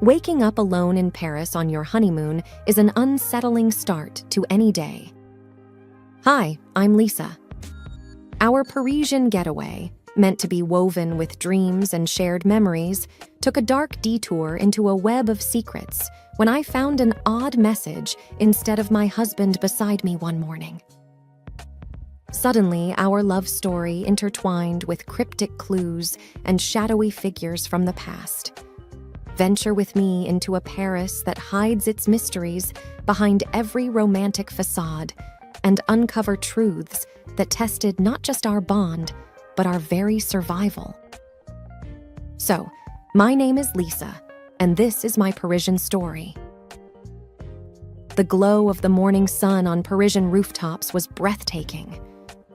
Waking up alone in Paris on your honeymoon is an unsettling start to any day. Hi, I'm Lisa. Our Parisian getaway, meant to be woven with dreams and shared memories, took a dark detour into a web of secrets when I found an odd message instead of my husband beside me one morning. Suddenly, our love story intertwined with cryptic clues and shadowy figures from the past. Venture with me into a Paris that hides its mysteries behind every romantic facade and uncover truths that tested not just our bond, but our very survival. So, my name is Lisa, and this is my Parisian story. The glow of the morning sun on Parisian rooftops was breathtaking.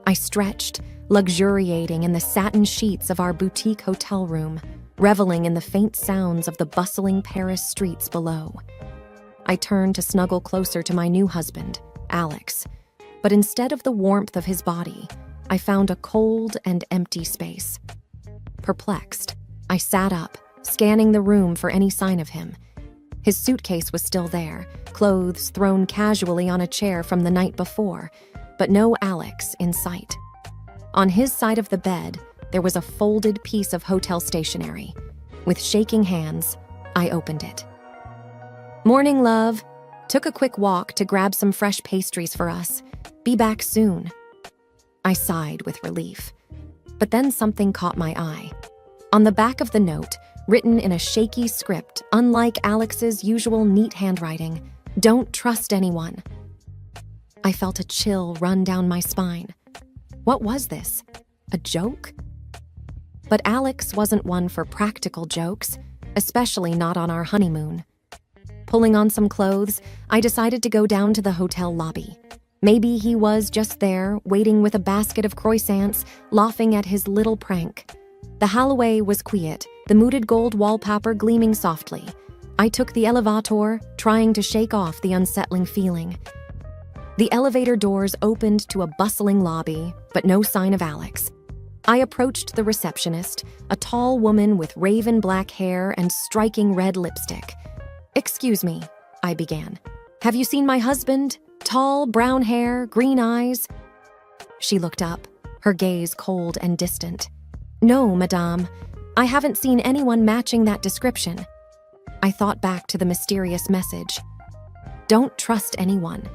I stretched, luxuriating in the satin sheets of our boutique hotel room, reveling in the faint sounds of the bustling Paris streets below. I turned to snuggle closer to my new husband, Alex, but instead of the warmth of his body, I found a cold and empty space. Perplexed, I sat up, scanning the room for any sign of him. His suitcase was still there, clothes thrown casually on a chair from the night before, but no Alex in sight. On his side of the bed, there was a folded piece of hotel stationery. With shaking hands, I opened it. "Morning, love. Took a quick walk to grab some fresh pastries for us. Be back soon." I sighed with relief. But then something caught my eye. On the back of the note, written in a shaky script, unlike Alex's usual neat handwriting, "Don't trust anyone." I felt a chill run down my spine. What was this? A joke? But Alex wasn't one for practical jokes, especially not on our honeymoon. Pulling on some clothes, I decided to go down to the hotel lobby. Maybe he was just there, waiting with a basket of croissants, laughing at his little prank. The hallway was quiet, the muted gold wallpaper gleaming softly. I took the elevator, trying to shake off the unsettling feeling. The elevator doors opened to a bustling lobby, but no sign of Alex. I approached the receptionist, a tall woman with raven black hair and striking red lipstick. "Excuse me," I began. "Have you seen my husband? Tall, brown hair, green eyes?" She looked up, her gaze cold and distant. "No, madame. I haven't seen anyone matching that description." I thought back to the mysterious message. "Don't trust anyone."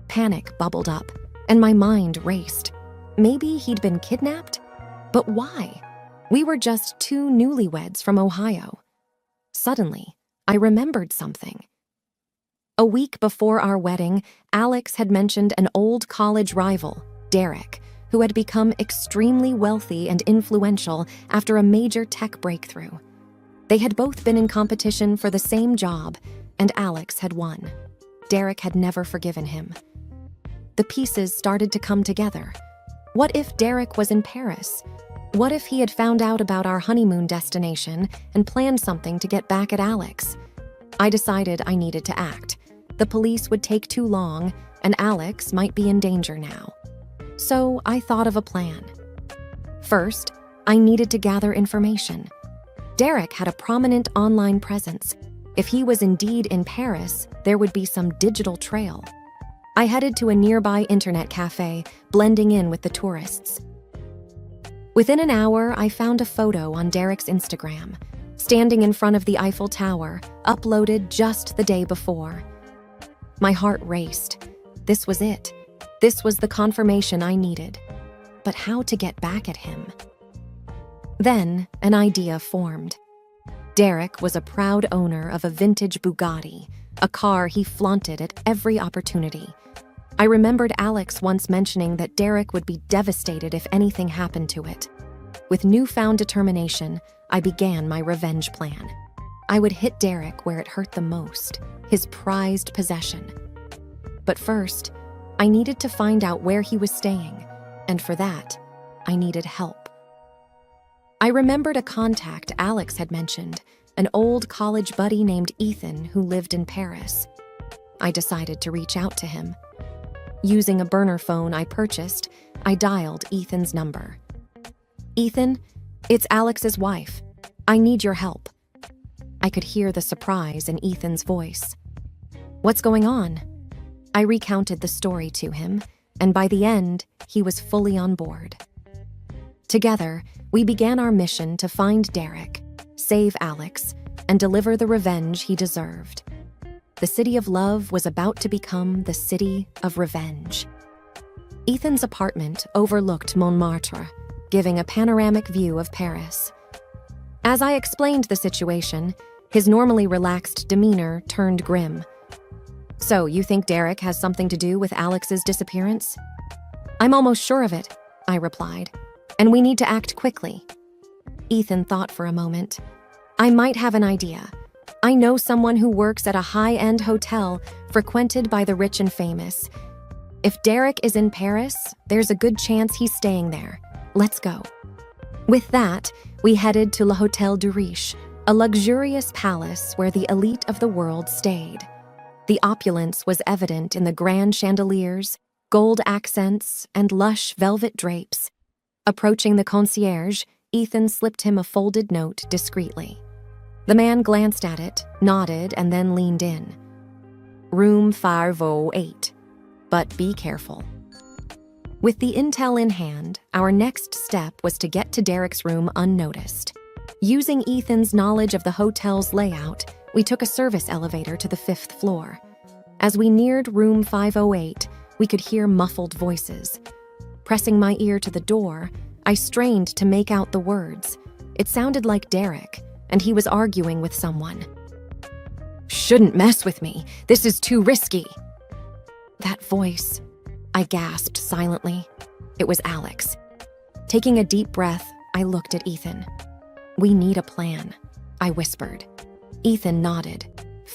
Panic bubbled up, and my mind raced. Maybe he'd been kidnapped? But why? We were just two newlyweds from Ohio. Suddenly, I remembered something. A week before our wedding, Alex had mentioned an old college rival, Derek, who had become extremely wealthy and influential after a major tech breakthrough. They had both been in competition for the same job, and Alex had won. Derek had never forgiven him. The pieces started to come together. What if Derek was in Paris? What if he had found out about our honeymoon destination and planned something to get back at Alex? I decided I needed to act. The police would take too long, and Alex might be in danger now. So I thought of a plan. First, I needed to gather information. Derek had a prominent online presence. If he was indeed in Paris, there would be some digital trail. I headed to a nearby internet cafe, blending in with the tourists. Within an hour, I found a photo on Derek's Instagram, standing in front of the Eiffel Tower, uploaded just the day before. My heart raced. This was it. This was the confirmation I needed. But how to get back at him? Then, an idea formed. Derek was a proud owner of a vintage Bugatti, a car he flaunted at every opportunity. I remembered Alex once mentioning that Derek would be devastated if anything happened to it. With newfound determination, I began my revenge plan. I would hit Derek where it hurt the most, his prized possession. But first, I needed to find out where he was staying, and for that, I needed help. I remembered a contact Alex had mentioned, an old college buddy named Ethan who lived in Paris. I decided to reach out to him. Using a burner phone I purchased, I dialed Ethan's number. "Ethan, it's Alex's wife. I need your help." I could hear the surprise in Ethan's voice. "What's going on?" I recounted the story to him, and by the end, he was fully on board. Together, we began our mission to find Derek, save Alex, and deliver the revenge he deserved. The city of love was about to become the city of revenge. Ethan's apartment overlooked Montmartre, giving a panoramic view of Paris. As I explained the situation, his normally relaxed demeanor turned grim. "So, you think Derek has something to do with Alex's disappearance?" "I'm almost sure of it," I replied, "and we need to act quickly." Ethan thought for a moment. "I might have an idea. I know someone who works at a high-end hotel frequented by the rich and famous. If Derek is in Paris, there's a good chance he's staying there. Let's go." With that, we headed to Le Hôtel du Riche, a luxurious palace where the elite of the world stayed. The opulence was evident in the grand chandeliers, gold accents, and lush velvet drapes. Approaching the concierge, Ethan slipped him a folded note discreetly. The man glanced at it, nodded, and then leaned in. "Room 508, but be careful." With the intel in hand, our next step was to get to Derek's room unnoticed. Using Ethan's knowledge of the hotel's layout, we took a service elevator to the 5th floor. As we neared room 508, we could hear muffled voices. Pressing my ear to the door, I strained to make out the words. It sounded like Derek, and he was arguing with someone. "Shouldn't mess with me. This is too risky." That voice, I gasped silently. It was Alex. Taking a deep breath, I looked at Ethan. "We need a plan," I whispered. Ethan nodded.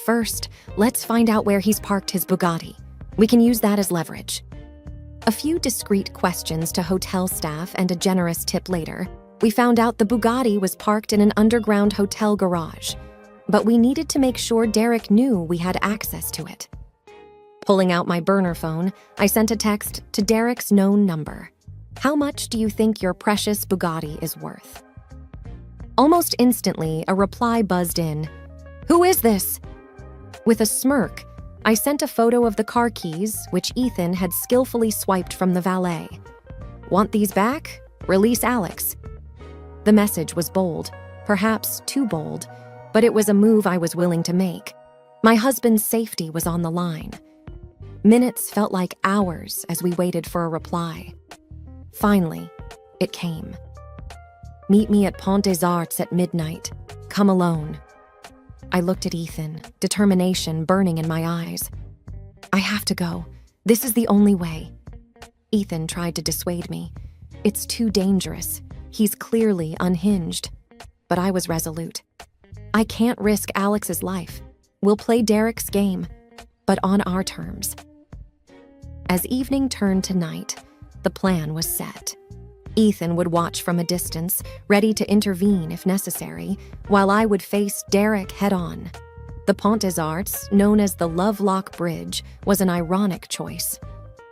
"First, let's find out where he's parked his Bugatti. We can use that as leverage." A few discreet questions to hotel staff and a generous tip later, we found out the Bugatti was parked in an underground hotel garage. But we needed to make sure Derek knew we had access to it. Pulling out my burner phone, I sent a text to Derek's known number. "How much do you think your precious Bugatti is worth?" Almost instantly, a reply buzzed in. "Who is this?" With a smirk, I sent a photo of the car keys, which Ethan had skillfully swiped from the valet. "Want these back? Release Alex." The message was bold, perhaps too bold, but it was a move I was willing to make. My husband's safety was on the line. Minutes felt like hours as we waited for a reply. Finally, it came. "Meet me at Pont des Arts at midnight. Come alone." I looked at Ethan, determination burning in my eyes. "I have to go. This is the only way." Ethan tried to dissuade me. "It's too dangerous. He's clearly unhinged." But I was resolute. "I can't risk Alex's life. We'll play Derek's game, but on our terms." As evening turned to night, the plan was set. Ethan would watch from a distance, ready to intervene if necessary, while I would face Derek head-on. The Pont des Arts, known as the Lovelock Bridge, was an ironic choice,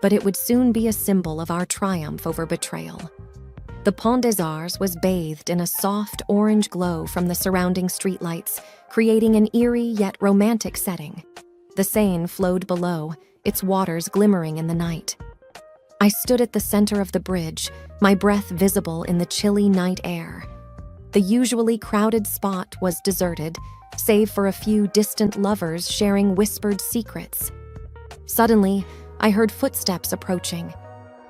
but it would soon be a symbol of our triumph over betrayal. The Pont des Arts was bathed in a soft orange glow from the surrounding streetlights, creating an eerie yet romantic setting. The Seine flowed below, its waters glimmering in the night. I stood at the center of the bridge, my breath visible in the chilly night air. The usually crowded spot was deserted, save for a few distant lovers sharing whispered secrets. Suddenly, I heard footsteps approaching.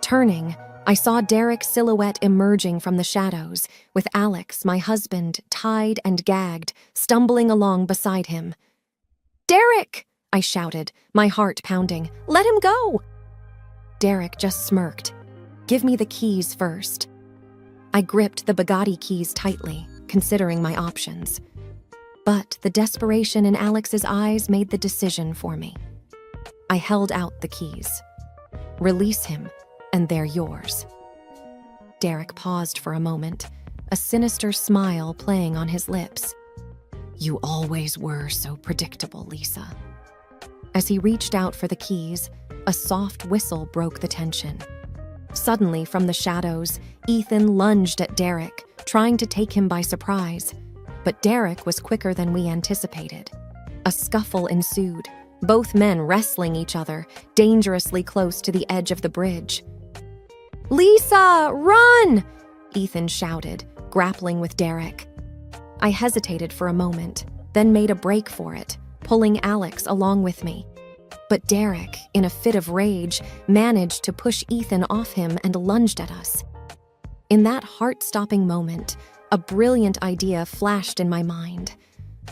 Turning, I saw Derek's silhouette emerging from the shadows, with Alex, my husband, tied and gagged, stumbling along beside him. "Derek!" I shouted, my heart pounding. "Let him go!" Derek just smirked. "Give me the keys first." I gripped the Bugatti keys tightly, considering my options. But the desperation in Alex's eyes made the decision for me. I held out the keys. "Release him, and they're yours." Derek paused for a moment, a sinister smile playing on his lips. "You always were so predictable, Lisa." As he reached out for the keys, a soft whistle broke the tension. Suddenly, from the shadows, Ethan lunged at Derek, trying to take him by surprise. But Derek was quicker than we anticipated. A scuffle ensued, both men wrestling each other, dangerously close to the edge of the bridge. "Lisa, run!" Ethan shouted, grappling with Derek. I hesitated for a moment, then made a break for it, pulling Alex along with me. But Derek, in a fit of rage, managed to push Ethan off him and lunged at us. In that heart-stopping moment, a brilliant idea flashed in my mind.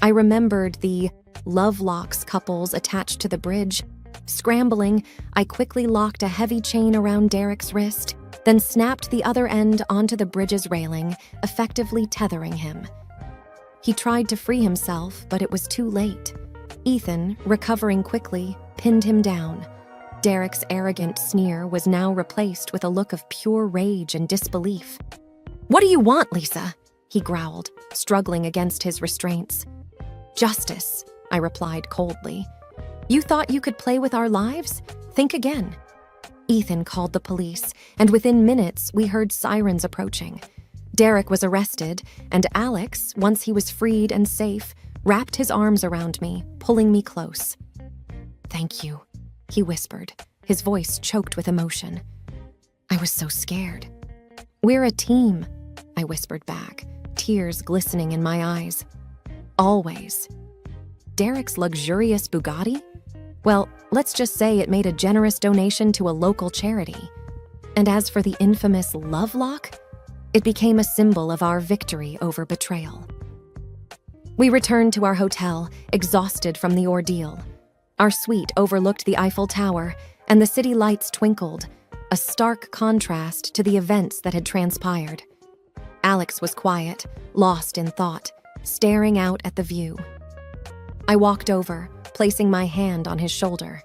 I remembered the love locks couples attached to the bridge. Scrambling, I quickly locked a heavy chain around Derek's wrist, then snapped the other end onto the bridge's railing, effectively tethering him. He tried to free himself, but it was too late. Ethan, recovering quickly, pinned him down. Derek's arrogant sneer was now replaced with a look of pure rage and disbelief. "What do you want, Lisa?" he growled, struggling against his restraints. "Justice," I replied coldly. "You thought you could play with our lives? Think again." Ethan called the police, and within minutes we heard sirens approaching. Derek was arrested, and Alex, once he was freed and safe, wrapped his arms around me, pulling me close. "Thank you," he whispered, his voice choked with emotion. I was so scared. "We're a team," I whispered back, tears glistening in my eyes. "Always." Derek's luxurious Bugatti? Well, let's just say it made a generous donation to a local charity. And as for the infamous love lock, it became a symbol of our victory over betrayal. We returned to our hotel, exhausted from the ordeal. Our suite overlooked the Eiffel Tower, and the city lights twinkled, a stark contrast to the events that had transpired. Alex was quiet, lost in thought, staring out at the view. I walked over, placing my hand on his shoulder.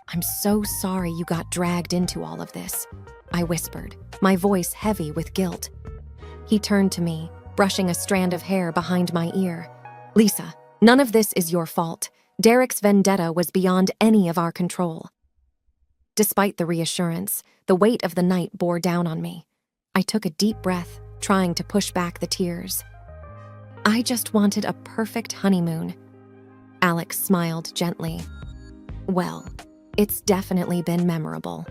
"I'm so sorry you got dragged into all of this," I whispered, my voice heavy with guilt. He turned to me, brushing a strand of hair behind my ear. "Lisa, none of this is your fault. Derek's vendetta was beyond any of our control." Despite the reassurance, the weight of the night bore down on me. I took a deep breath, trying to push back the tears. "I just wanted a perfect honeymoon." Alex smiled gently. "Well, it's definitely been memorable."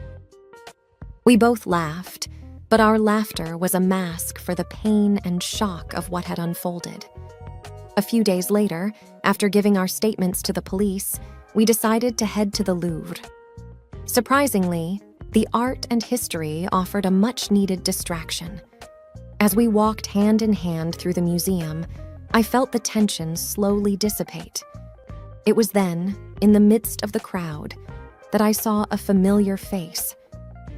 We both laughed, but our laughter was a mask for the pain and shock of what had unfolded. A few days later, after giving our statements to the police, we decided to head to the Louvre. Surprisingly, the art and history offered a much-needed distraction. As we walked hand in hand through the museum, I felt the tension slowly dissipate. It was then, in the midst of the crowd, that I saw a familiar face.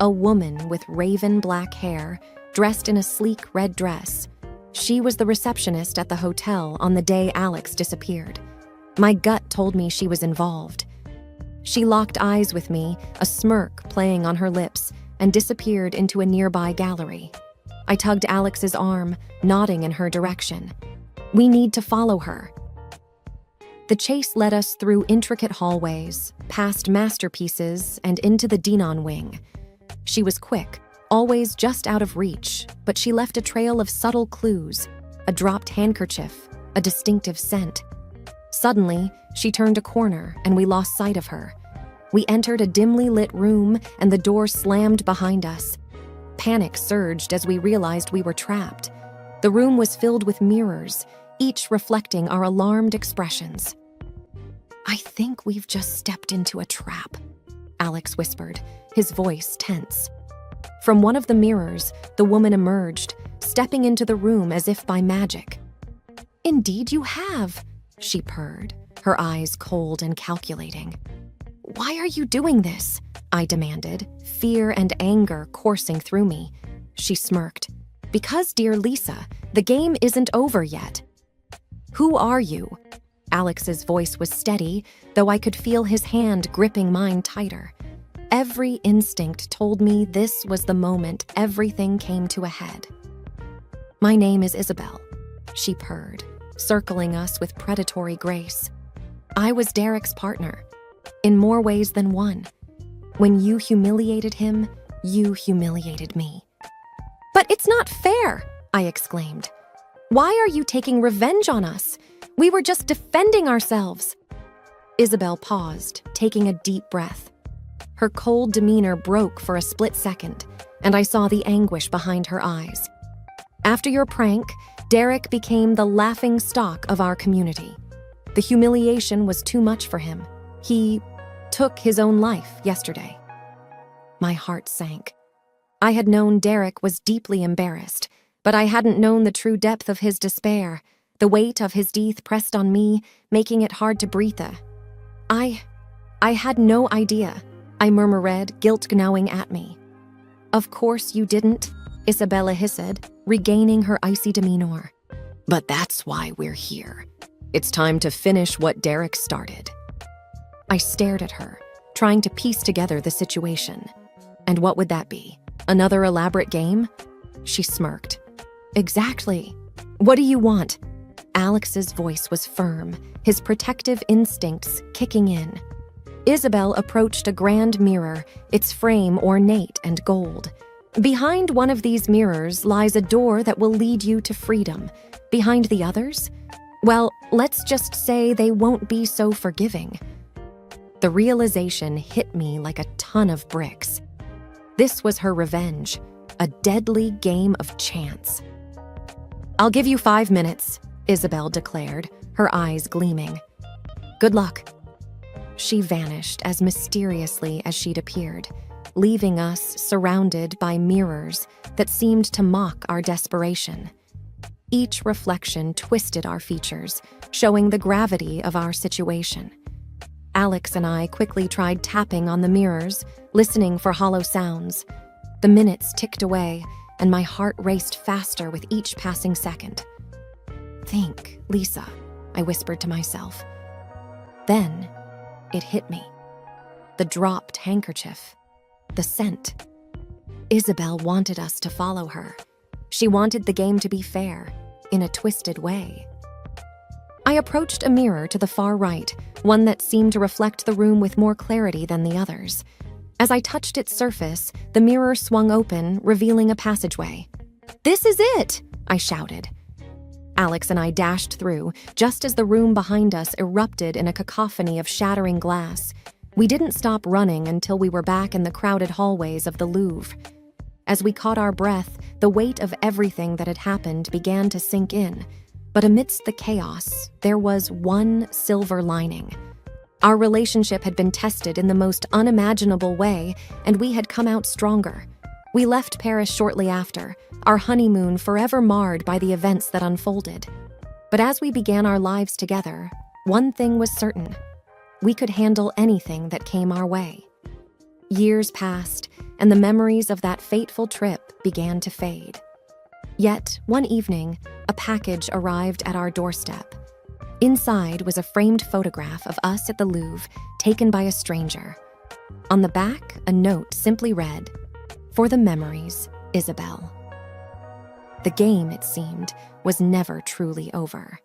A woman with raven black hair, dressed in a sleek red dress. She was the receptionist at the hotel on the day Alex disappeared. My gut told me she was involved. She locked eyes with me, a smirk playing on her lips, and disappeared into a nearby gallery. I tugged Alex's arm, nodding in her direction. "We need to follow her." The chase led us through intricate hallways, past masterpieces, and into the Dinan wing. She was quick, always just out of reach, but she left a trail of subtle clues, a dropped handkerchief, a distinctive scent. Suddenly, she turned a corner and we lost sight of her. We entered a dimly lit room and the door slammed behind us. Panic surged as we realized we were trapped. The room was filled with mirrors, each reflecting our alarmed expressions. "I think we've just stepped into a trap," Alex whispered, his voice tense. From one of the mirrors, the woman emerged, stepping into the room as if by magic. "Indeed you have," she purred, her eyes cold and calculating. "Why are you doing this?" I demanded, fear and anger coursing through me. She smirked. "Because, dear Lisa, the game isn't over yet." "Who are you?" Alex's voice was steady, though I could feel his hand gripping mine tighter. Every instinct told me this was the moment everything came to a head. "My name is Isabel," she purred, circling us with predatory grace. "I was Derek's partner, in more ways than one. When you humiliated him, you humiliated me." "But it's not fair!" I exclaimed. Why are you taking revenge on us? We were just defending ourselves." Isabel paused, taking a deep breath. Her cold demeanor broke for a split second, and I saw the anguish behind her eyes. "After your prank, Derek became the laughing stock of our community. The humiliation was too much for him. He took his own life yesterday." My heart sank. I had known Derek was deeply embarrassed, but I hadn't known the true depth of his despair. The weight of his death pressed on me, making it hard to breathe. I had no idea," I murmured, guilt gnawing at me. "Of course you didn't," Isabella hissed, regaining her icy demeanor. "But that's why we're here. It's time to finish what Derek started." I stared at her, trying to piece together the situation. "And what would that be? Another elaborate game?" She smirked. "Exactly. What do you want?" Alex's voice was firm, his protective instincts kicking in. Isabel approached a grand mirror, its frame ornate and gold. "Behind one of these mirrors lies a door that will lead you to freedom. Behind the others? Well, let's just say they won't be so forgiving." The realization hit me like a ton of bricks. This was her revenge, a deadly game of chance. "I'll give you 5 minutes," Isabel declared, her eyes gleaming. "Good luck." She vanished as mysteriously as she'd appeared, leaving us surrounded by mirrors that seemed to mock our desperation. Each reflection twisted our features, showing the gravity of our situation. Alex and I quickly tried tapping on the mirrors, listening for hollow sounds. The minutes ticked away, and my heart raced faster with each passing second. "Think, Lisa," I whispered to myself. Then it hit me. The dropped handkerchief. The scent. Isabel wanted us to follow her. She wanted the game to be fair, in a twisted way. I approached a mirror to the far right, one that seemed to reflect the room with more clarity than the others. As I touched its surface, the mirror swung open, revealing a passageway. "This is it!" I shouted. Alex and I dashed through, just as the room behind us erupted in a cacophony of shattering glass. We didn't stop running until we were back in the crowded hallways of the Louvre. As we caught our breath, the weight of everything that had happened began to sink in. But amidst the chaos, there was one silver lining. Our relationship had been tested in the most unimaginable way, and we had come out stronger. We left Paris shortly after, our honeymoon forever marred by the events that unfolded. But as we began our lives together, one thing was certain. We could handle anything that came our way. Years passed, and the memories of that fateful trip began to fade. Yet, one evening, a package arrived at our doorstep. Inside was a framed photograph of us at the Louvre, taken by a stranger. On the back, a note simply read, "For the memories, Isabel." The game, it seemed, was never truly over.